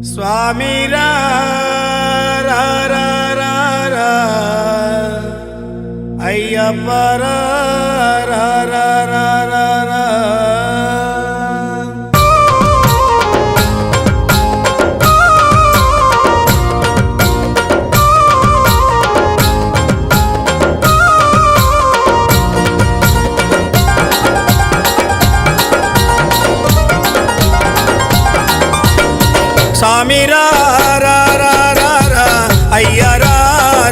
స్వామి రా రా రా రా రా అయ్యప్ప రా రా రా రా రా రా స్వామి రా రా రా రా రా అయ్య రా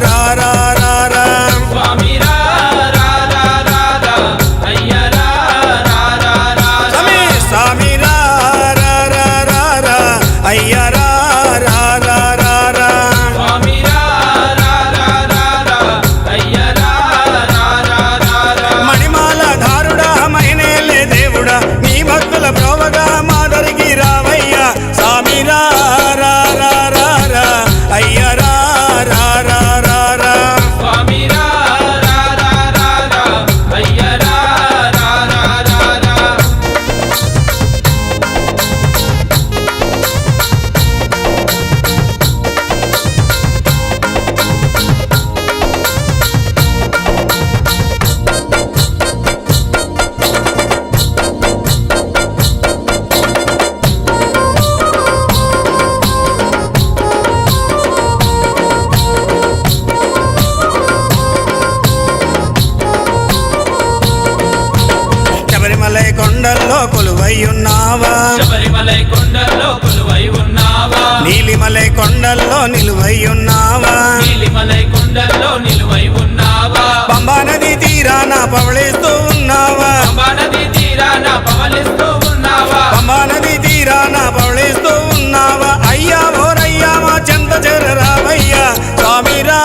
రా రా రా రా స్వామి రా రా రా రా రా అయ్య రా రా రా రా స్వామి రా రా రా రా రా అయ్య రా రా రా రా రా స్వామి రా రా రా రా రా అయ్య రా రా రా రా రా మణిమాల ధారుడా మైనేలే దేవుడా నీ భక్తుల ప్రోవగా మాదరికి రావయ్యా స్వామి రా రా రా రా రా అయ్య రా రా రా రా రా స్వామి రా రా రా రా రా అయ్య రా రా రా రా రా శబరిమలై కొండల్లో కొలువై ఉన్నావా శబరిమలై కొండల్లో కొలువై ఉన్నావా నీలిమలై కొండల్లో నిలువై ఉన్నావా నీలిమలై కొండల్లో నిలువై ఉన్నావా పంబా నది తీరాన పవళిస్తూ ఉన్నావా పంబా నది తీరాన పవలిస్తూ ఉన్నావా పంబా నది తీరాన పవళిస్తూ ఉన్నావా అయ్యా ఓరయ్యా మా చెంత చేరరావయ్యా స్వామి రా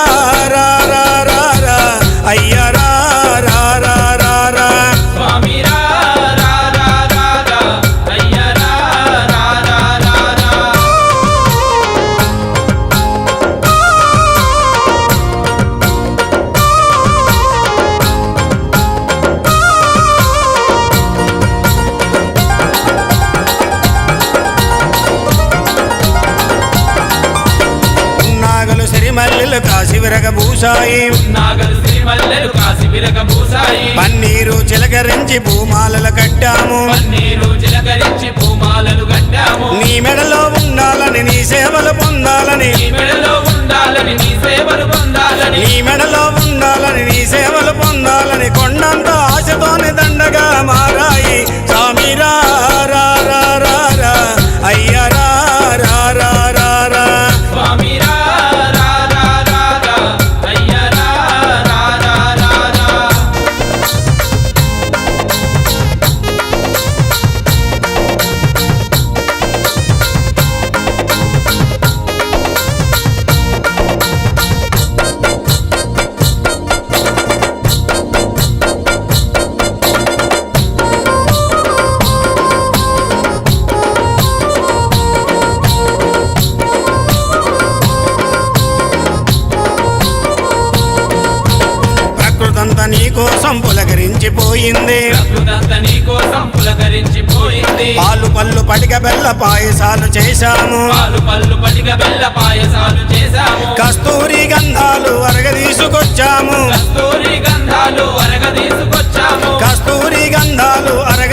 రా రా రా రా అయ్య రా రా రా రా రా స్వామి రా రా రా రా రా అయ్య రా రా రా రా రా నాగలు సిరిమల్లెలు కాశీ విరగభూషాయి నాగలు సిరిమల్లెలు కాసి విరగబూసాయి పన్నీరు చిలకరించి భూమాలలు కట్టాము పన్నీరు చిలకరించి పూమాలలు కట్టాము నీ మెడలో ఉండాలని నీ సేవలు పొందాలని నీ మెడలో ఉండాలని నీ సేవలు పొందాలని నీ మెడలో ఉండాలని నీ సేవలు పొందాలని కొండంత ఆశతోని దండగా మారాయి స్వామి రా రా రా రా రా అయ్య రా రా రా రా రా స్వామి రా రా రా రా రా అయ్య రా రా రా రా రా ప్రకృతంతా నీ కోసం పులకరించిపోయింది ప్రకృతంతా నీ కోసం పులకరించిపోయింది పాలు పళ్ళు పడిక బెల్ల పాయసాలు చేశాము పాలు పళ్ళు పటిక బెల్ల పాయసాలు చేశాము కస్తూరి గంధాలు అరగదీసుకొచ్చాము కస్తూరి గంధాలు అరగ తీసుకొచ్చాము కస్తూరి గంధాలు అరగ